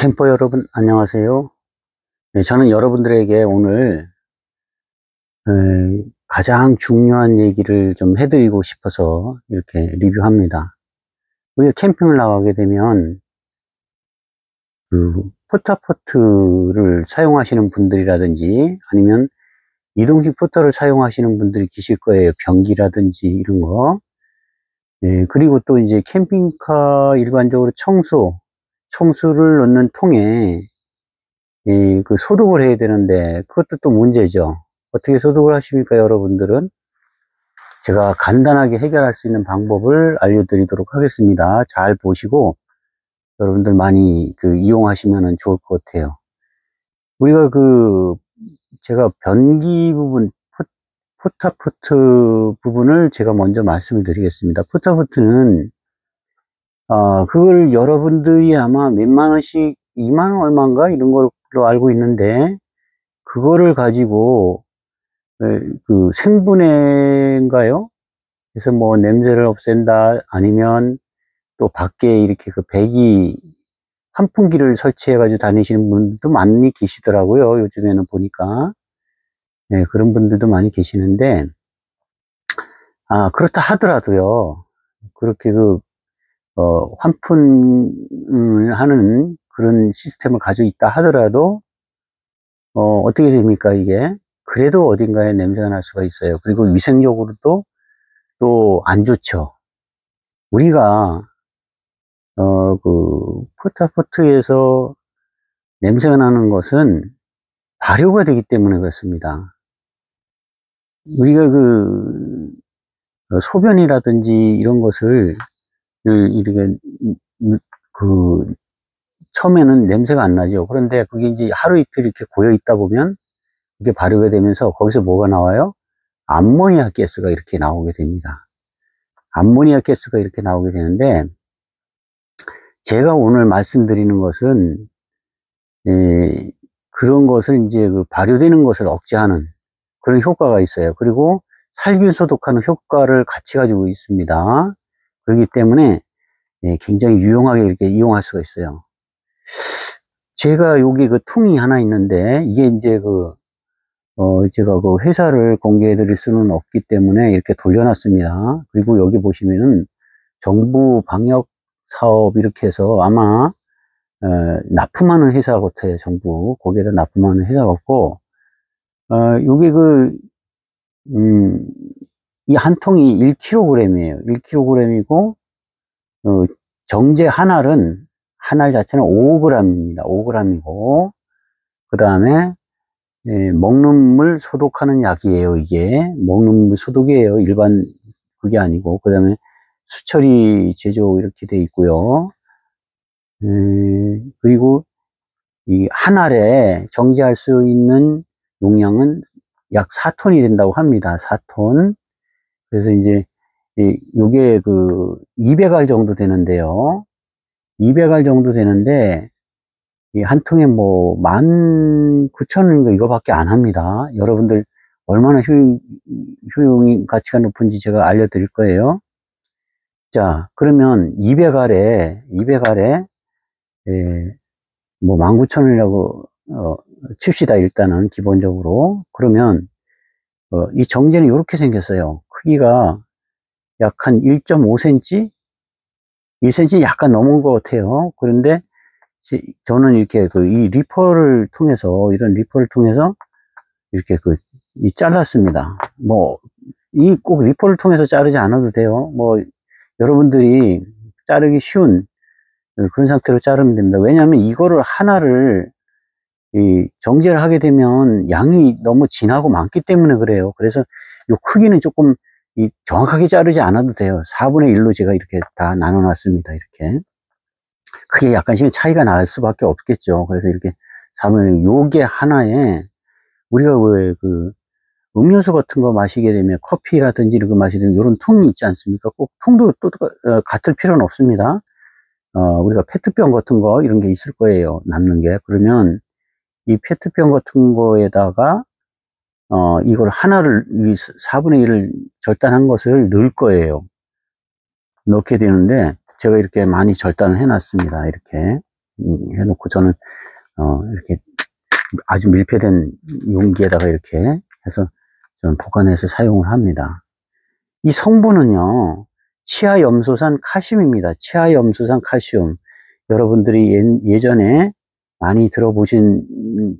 캠퍼 여러분 안녕하세요. 네, 저는 여러분들에게 오늘 가장 중요한 얘기를 좀 해드리고 싶어서 이렇게 리뷰합니다. 우리가 캠핑을 나가게 되면 그 포타포트를 사용하시는 분들이라든지 아니면 이동식 포터를 사용하시는 분들이 계실 거예요. 변기라든지 이런 거. 그리고 또 이제 캠핑카 일반적으로 청수를 넣는 통에 그 소독을 해야 되는데 그것도 또 문제죠. 어떻게 소독을 하십니까, 여러분들은? 제가 간단하게 해결할 수 있는 방법을 알려드리도록 하겠습니다. 잘 보시고 여러분들 많이 이용하시면 좋을 것 같아요. 우리가 제가 변기 부분, 포타포트 부분을 제가 먼저 말씀을 드리겠습니다. 포타포트는 그걸 여러분들이 아마 몇만 원씩 2만 원 얼마인가 이런 걸로 알고 있는데 그거를 가지고 생분해인가요? 그래서 뭐 냄새를 없앤다 아니면 또 밖에 이렇게 배기 환풍기를 설치해 가지고 다니시는 분들도 많이 계시더라고요. 요즘에는 보니까. 네, 그런 분들도 많이 계시는데 그렇다 하더라도요. 그렇게 환풍을 하는 그런 시스템을 가지고 있다 하더라도 어떻게 됩니까 이게? 그래도 어딘가에 냄새가 날 수가 있어요. 그리고 위생적으로도 또 안 좋죠. 우리가 포타포트에서 냄새가 나는 것은 발효가 되기 때문에 그렇습니다. 우리가 소변이라든지 이런 것을 이렇게 처음에는 냄새가 안 나죠. 그런데 그게 이제 하루 이틀 이렇게 고여 있다 보면 이게 발효가 되면서 거기서 뭐가 나와요? 암모니아 가스가 이렇게 나오게 됩니다. 암모니아 가스가 이렇게 나오게 되는데 제가 오늘 말씀드리는 것은 그런 것을 이제 발효되는 것을 억제하는 그런 효과가 있어요. 그리고 살균 소독하는 효과를 같이 가지고 있습니다. 그렇기 때문에 굉장히 유용하게 이렇게 이용할 수가 있어요. 제가 여기 통이 하나 있는데 이게 이제 제가 회사를 공개해 드릴 수는 없기 때문에 이렇게 돌려놨습니다. 그리고 여기 보시면은 정부 방역 사업 이렇게 해서 아마 납품하는 회사 같아요. 정부 거기에다 납품하는 회사 같고 요게 이 한 통이 1kg이에요. 1kg이고 정제 한 알 자체는 5g입니다. 5g이고 그 다음에 먹는 물 소독하는 약이에요. 이게 먹는 물 소독이에요. 일반 그게 아니고 그 다음에 수처리 제조 이렇게 돼 있고요. 그리고 이 한 알에 정제할 수 있는 용량은 약 4톤이 된다고 합니다. 4톤. 그래서 이제 요게 200알 정도 되는데요. 200알 정도 되는데 이 한 통에 뭐 19,000원인가 이거밖에 안 합니다. 여러분들 얼마나 효용이 가치가 높은지 제가 알려드릴 거예요. 자, 그러면 200알에 뭐 19,000원이라고 칩시다. 일단은 기본적으로. 그러면 이 정제는 이렇게 생겼어요. 크기가 약 한 1.5cm? 1cm 약간 넘은 것 같아요. 그런데 저는 이렇게 이 이런 리퍼를 통해서 이렇게 잘랐습니다. 뭐, 꼭 리퍼를 통해서 자르지 않아도 돼요. 뭐, 여러분들이 자르기 쉬운 그런 상태로 자르면 됩니다. 왜냐하면 이거를 하나를 정제를 하게 되면 양이 너무 진하고 많기 때문에 그래요. 그래서 이 크기는 조금 정확하게 자르지 않아도 돼요. 4분의 1로 제가 이렇게 다 나눠 놨습니다. 이렇게. 그게 약간씩 차이가 날 수밖에 없겠죠. 그래서 이렇게 4분의 1, 요게 하나에 우리가 왜 음료수 같은 거 마시게 되면 커피라든지 이런 거 마시게 되면 이런 통이 있지 않습니까? 꼭 통도 또 같을 필요는 없습니다. 우리가 페트병 같은 거 이런 게 있을 거예요. 남는 게. 그러면 이 페트병 같은 거에다가 이걸 하나를 4분의 1을 절단한 것을 넣을 거예요. 넣게 되는데 제가 이렇게 많이 절단을 해 놨습니다. 이렇게. 해놓고 저는, 이렇게 아주 밀폐된 용기에다가 이렇게 해서 저는 보관해서 사용을 합니다. 이 성분은요, 치아염소산 칼슘입니다. 치아염소산 칼슘. 여러분들이 예전에 많이 들어보신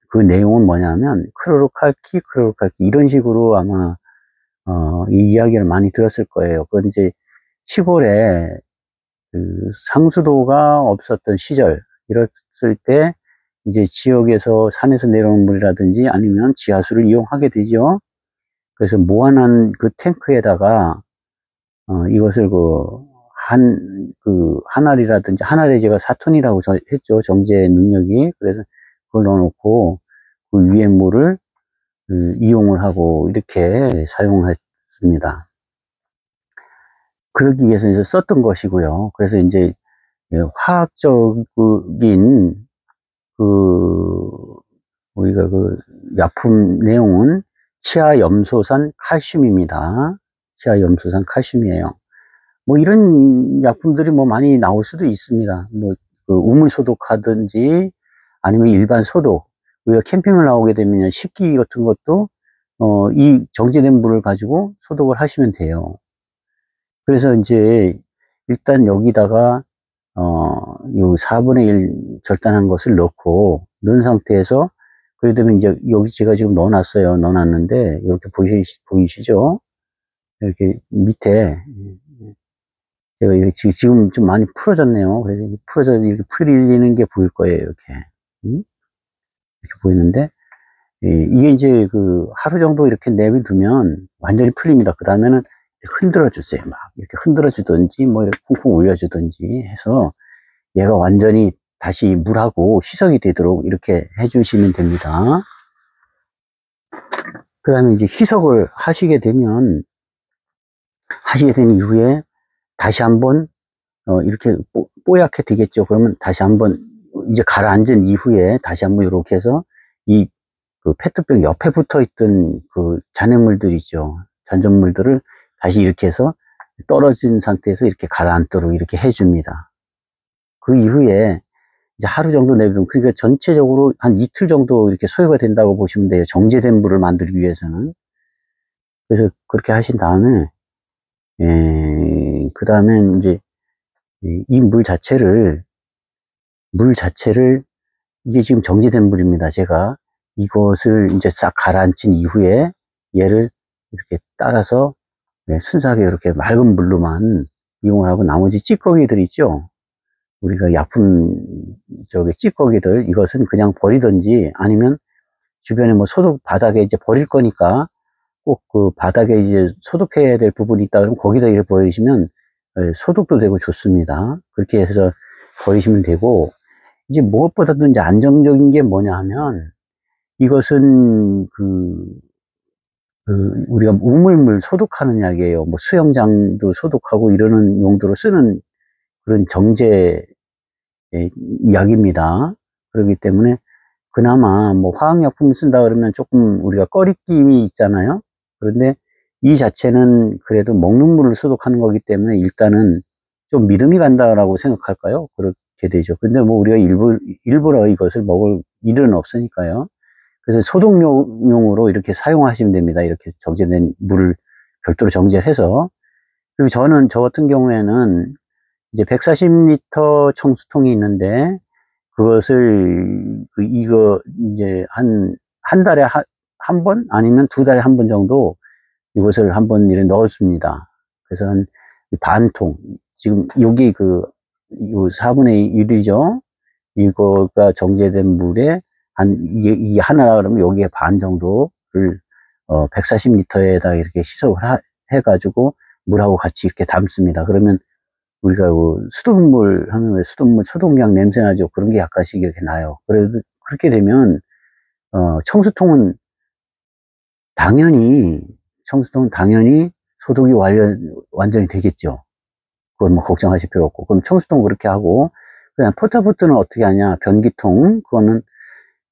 그 내용은 뭐냐면, 크로로칼키, 이런 식으로 아마, 이 이야기를 많이 들었을 거예요. 그건 이제 시골에 그 상수도가 없었던 시절, 이랬을 때, 이제 지역에서 산에서 내려오는 물이라든지 아니면 지하수를 이용하게 되죠. 그래서 모아놓은 그 탱크에다가, 이것을 한알이라든지, 한알에 제가 4톤이라고 했죠. 정제 능력이. 그래서 그걸 넣어놓고 그 위에 물을 이용을 하고 이렇게 사용했습니다. 그러기 위해서 이제 썼던 것이고요. 그래서 이제 화학적인 우리가 약품 내용은 치아염소산 칼슘입니다. 치아염소산 칼슘이에요. 뭐 이런 약품들이 뭐 많이 나올 수도 있습니다. 뭐 우물 소독하든지 아니면 일반 소독. 우리가 캠핑을 나오게 되면 식기 같은 것도 이 정제된 물을 가지고 소독을 하시면 돼요. 그래서 이제 일단 여기다가 요 4분의 1 절단한 것을 넣은 상태에서, 그래 되면 이제 여기 제가 지금 넣어놨어요. 넣어놨는데 이렇게 보이시죠? 이렇게 밑에 제가 지금 좀 많이 풀어졌네요. 그래서 이렇게 풀리는 게 보일 거예요. 이렇게 이렇게 보이는데, 이게 이제 하루 정도 이렇게 내비두면 완전히 풀립니다. 그 다음에는 흔들어 주세요. 막 이렇게 흔들어 주든지 뭐 이렇게 쿵쿵 올려 주든지 해서 얘가 완전히 다시 물하고 희석이 되도록 이렇게 해 주시면 됩니다. 그 다음에 이제 희석을 하시게 된 이후에 다시 한번 이렇게 뽀얗게 되겠죠. 그러면 다시 한번 이제 가라앉은 이후에 다시 한번 이렇게 해서 페트병 옆에 붙어 있던 잔액물들 있죠. 잔존물들을 다시 이렇게 해서 떨어진 상태에서 이렇게 가라앉도록 이렇게 해줍니다. 그 이후에 이제 하루 정도 내비두면, 그러니까 전체적으로 한 이틀 정도 이렇게 소요가 된다고 보시면 돼요. 정제된 물을 만들기 위해서는. 그래서 그렇게 하신 다음에, 그 다음에 이제 이 물 자체를 이게 지금 정제된 물입니다. 제가 이것을 이제 싹 가라앉힌 이후에 얘를 이렇게 따라서 순수하게 이렇게 맑은 물로만 이용을 하고, 나머지 찌꺼기들 있죠. 우리가 약품 찌꺼기들, 이것은 그냥 버리든지 아니면 주변에 뭐 바닥에 이제 버릴 거니까 꼭 바닥에 이제 소독해야 될 부분이 있다 그러면 거기다 이렇게 버리시면 소독도 되고 좋습니다. 그렇게 해서 버리시면 되고, 이제 무엇보다도 이제 안정적인 게 뭐냐 하면, 이것은 우리가 우물물 소독하는 약이에요. 뭐 수영장도 소독하고 이러는 용도로 쓰는 그런 정제 약입니다. 그렇기 때문에 그나마 뭐 화학약품 쓴다 그러면 조금 우리가 꺼리낌이 있잖아요. 그런데 이 자체는 그래도 먹는 물을 소독하는 거기 때문에 일단은 좀 믿음이 간다라고 생각할까요? 그렇게 되죠. 근데 뭐 우리가 일부러 이것을 먹을 일은 없으니까요. 그래서 소독용으로 이렇게 사용하시면 됩니다. 이렇게 정제된 물을 별도로 정제해서. 그리고 저 같은 경우에는 이제 140리터 청수통이 있는데, 그것을 이거 이제 한 달에 한 번 아니면 2달에 한 번 정도 이것을 한번 이렇게 넣어줍니다. 그래서 한 반통, 지금 여기 요 4분의 1이죠. 이거가 정제된 물에 이 하나 그러면 여기에 반 정도를 140리터에다 이렇게 희석을 해가지고 물하고 같이 이렇게 담습니다. 그러면 우리가 수돗물 하면 왜 수돗물 소독약 냄새 나죠? 그런 게 약간씩 이렇게 나요. 그래도 그렇게 되면 청수통은 당연히 소독이 완전히 되겠죠. 그건 뭐 걱정하실 필요 없고. 그럼 청수통 그렇게 하고, 그냥 포타포트는 어떻게 하냐? 변기통, 그거는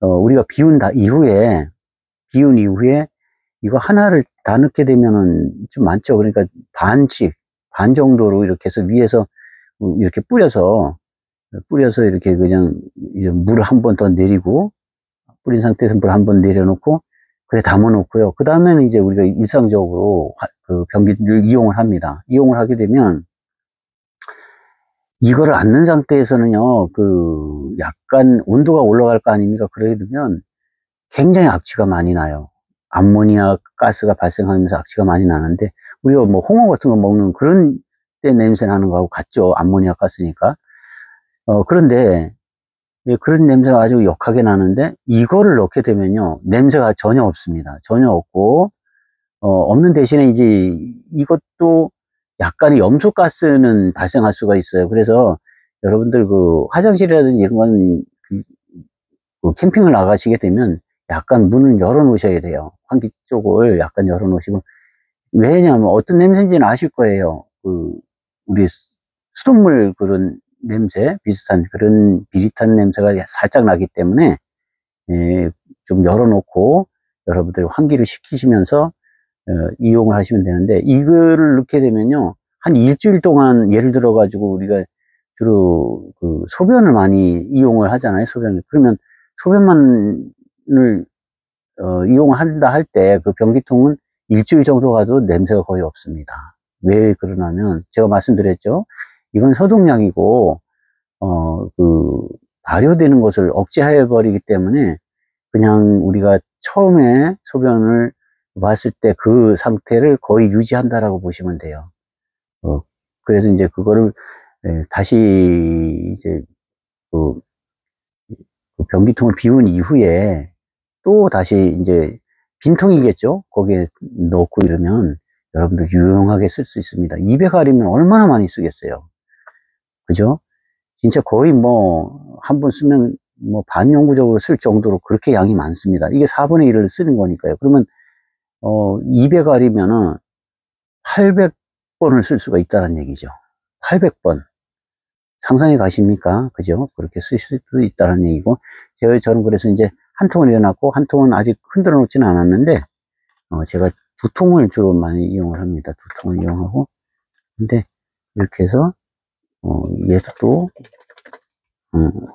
우리가 비운 이후에 이거 하나를 다 넣게 되면은 좀 많죠. 그러니까 반 정도로 이렇게 해서 위에서 이렇게 뿌려서 뿌려서 이렇게 그냥 물을 한 번 더 내리고, 뿌린 상태에서 물 한 번 내려놓고, 그래 담아 놓고요. 그 다음에는 이제 우리가 일상적으로 그 변기를 이용을 합니다. 이용을 하게 되면, 이거를 안 넣은 상태에서는요, 그 약간 온도가 올라갈 거 아닙니까? 그러게 되면 굉장히 악취가 많이 나요. 암모니아 가스가 발생하면서 악취가 많이 나는데, 우리가 뭐 홍어 같은 거 먹는 그런 때 냄새 나는 거하고 같죠. 암모니아 가스니까. 그런데 그런 냄새가 아주 역하게 나는데, 이거를 넣게 되면요, 냄새가 전혀 없습니다. 전혀 없고, 없는 대신에 이제 이것도 약간의 염소 가스는 발생할 수가 있어요. 그래서 여러분들 그 화장실이라든지 이런 건 그 캠핑을 나가시게 되면 약간 문을 열어 놓으셔야 돼요. 환기 쪽을 약간 열어 놓으시고. 왜냐하면 어떤 냄새인지는 아실 거예요. 그 우리 수돗물 그런 냄새 비슷한 그런 비릿한 냄새가 살짝 나기 때문에, 좀 열어 놓고 여러분들 환기를 시키시면서 이용을 하시면 되는데, 이거를 넣게 되면요, 한 일주일 동안, 예를 들어 가지고 우리가 주로 그 소변을 많이 이용을 하잖아요. 소변을. 그러면 소변만을 이용을 한다 할 때 그 변기통은 일주일 정도 가도 냄새가 거의 없습니다. 왜 그러냐면 제가 말씀드렸죠. 이건 소독약이고 그 발효되는 것을 억제해 버리기 때문에, 그냥 우리가 처음에 소변을 봤을 때 그 상태를 거의 유지한다라고 보시면 돼요. 그래서 이제 그거를 다시 이제 그, 그 변기통을 비운 이후에 또 다시 이제 빈통이겠죠. 거기에 넣고 이러면 여러분들 유용하게 쓸 수 있습니다. 200알이면 얼마나 많이 쓰겠어요. 그죠? 진짜 거의 뭐 한 번 쓰면 뭐 반영구적으로 쓸 정도로 그렇게 양이 많습니다. 이게 4분의 1을 쓰는 거니까요. 그러면 200알이면은 800번을 쓸 수가 있다는 얘기죠. 800번. 상상이 가십니까? 그죠? 그렇게 쓸 수도 있다는 얘기고, 저는 그래서 이제 한 통을 내놨고, 한 통은 아직 흔들어 놓지는 않았는데, 제가 두 통을 주로 많이 이용을 합니다. 두 통을 이용하고. 근데, 이렇게 해서, 얘도 또,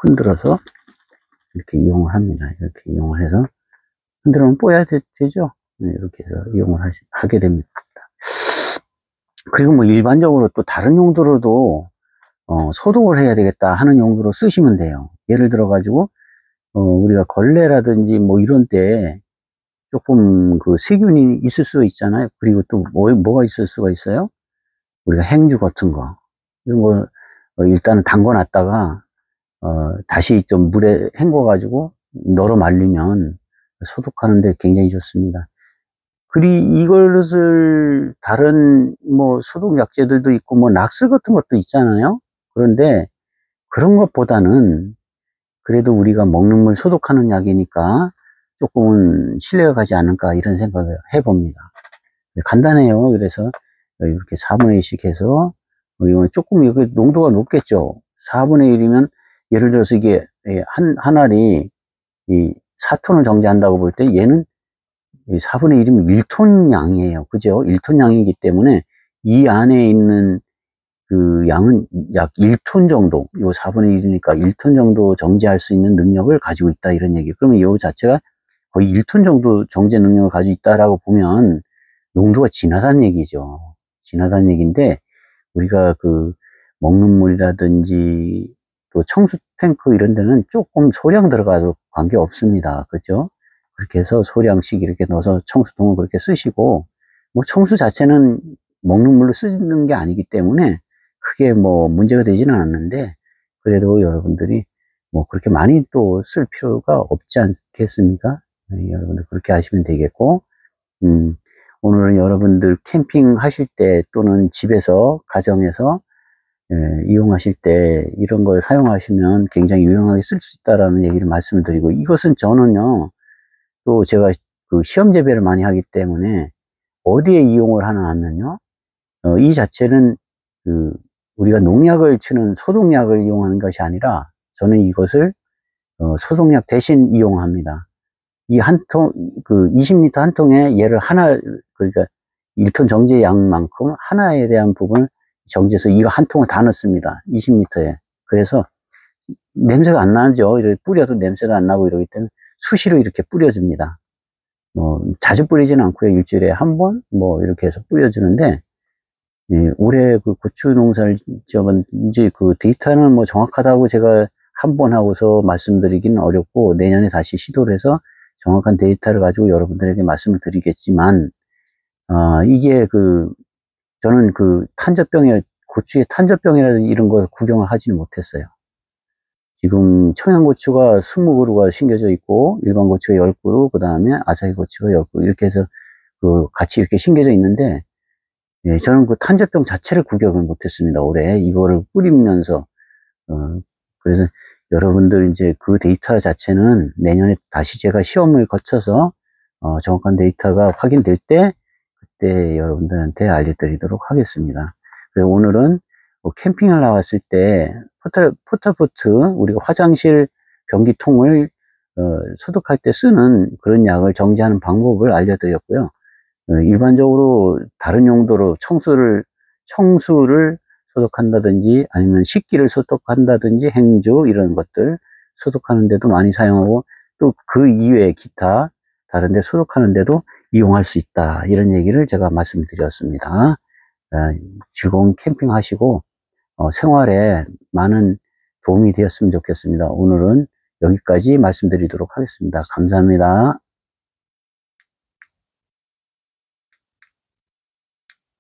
흔들어서, 이렇게 이용을 합니다. 이렇게 이용을 해서, 흔들어 놓으면 뽀야 되죠? 네, 이렇게 해서 이용을 하게 됩니다. 그리고 뭐 일반적으로 또 다른 용도로도, 소독을 해야 되겠다 하는 용도로 쓰시면 돼요. 예를 들어 가지고, 우리가 걸레라든지 뭐 이런 때 조금 그 세균이 있을 수가 있잖아요. 그리고 또 뭐가 있을 수가 있어요? 우리가 행주 같은 거. 이런 거, 일단은 담궈 놨다가, 다시 좀 물에 헹궈 가지고 널어 말리면 소독하는데 굉장히 좋습니다. 이것을 다른 뭐 소독 약재들도 있고 뭐 락스 같은 것도 있잖아요. 그런데 그런 것보다는 그래도 우리가 먹는 물 소독하는 약이니까 조금은 신뢰가 가지 않을까 이런 생각을 해봅니다. 간단해요. 그래서 이렇게 4분의 1씩 해서, 이건 조금 이게 농도가 높겠죠. 4분의 1이면 예를 들어서 이게 한 알이 이 4톤을 정제한다고 볼 때 얘는 4분의 1이면 1톤 양이에요. 그죠? 1톤 양이기 때문에 이 안에 있는 그 양은 약 1톤 정도, 요 4분의 1이니까 1톤 정도 정제할 수 있는 능력을 가지고 있다, 이런 얘기. 그러면 요 자체가 거의 1톤 정도 정제 능력을 가지고 있다라고 보면 농도가 진하다는 얘기죠. 진하다는 얘기인데, 우리가 그 먹는 물이라든지 또 청수 탱크 이런 데는 조금 소량 들어가도 관계 없습니다. 그죠? 그렇게 해서 소량씩 이렇게 넣어서 청수통을 그렇게 쓰시고, 뭐 청수 자체는 먹는 물로 쓰는 게 아니기 때문에 크게 뭐 문제가 되지는 않는데, 그래도 여러분들이 뭐 그렇게 많이 또 쓸 필요가 없지 않겠습니까? 네, 여러분들 그렇게 하시면 되겠고, 오늘은 여러분들 캠핑 하실 때 또는 집에서, 가정에서 이용하실 때 이런 걸 사용하시면 굉장히 유용하게 쓸 수 있다라는 얘기를 말씀을 드리고, 이것은 저는요, 또 제가 그 시험 재배를 많이 하기 때문에 어디에 이용을 하나 하면요, 이 자체는 그 우리가 농약을 치는 소독약을 이용하는 것이 아니라, 저는 이것을 소독약 대신 이용합니다. 이 한 통, 그 20리터 한 통에 얘를 하나, 그러니까 1톤 정제 양만큼 하나에 대한 부분을 정제해서 이거 한 통을 다 넣습니다. 20리터에. 그래서 냄새가 안 나죠. 이렇게 뿌려도 냄새가 안 나고 이러기 때문에 수시로 이렇게 뿌려줍니다. 자주 뿌리지는 않고요. 일주일에 한 번, 이렇게 해서 뿌려주는데, 예, 올해 그 고추 농사를 지어본, 이제 그 데이터는 정확하다고 제가 한 번 하고서 말씀드리기는 어렵고, 내년에 다시 시도를 해서 정확한 데이터를 가지고 여러분들에게 말씀을 드리겠지만, 이게 저는 고추의 탄저병이라든지 이런 걸 구경을 하지는 못했어요. 지금 청양고추가 20그루가 심겨져 있고, 일반 고추가 10그루, 그 다음에 아사히 고추가 10그루, 이렇게 해서 같이 이렇게 심겨져 있는데, 예, 저는 그 탄저병 자체를 구경을 못했습니다. 올해 이거를 뿌리면서. 그래서 여러분들 이제 그 데이터 자체는 내년에 다시 제가 시험을 거쳐서 정확한 데이터가 확인될 때 그때 여러분들한테 알려드리도록 하겠습니다. 그래서 오늘은 캠핑을 나왔을 때 포털포트 우리가 화장실 변기통을 소독할 때 쓰는 그런 약을 정지하는 방법을 알려드렸고요. 일반적으로 다른 용도로 청수를 소독한다든지 아니면 식기를 소독한다든지 행주 이런 것들 소독하는 데도 많이 사용하고, 또 그 이외에 기타 다른 데 소독하는 데도 이용할 수 있다, 이런 얘기를 제가 말씀드렸습니다. 즐거운 캠핑 하시고 생활에 많은 도움이 되었으면 좋겠습니다. 오늘은 여기까지 말씀드리도록 하겠습니다. 감사합니다.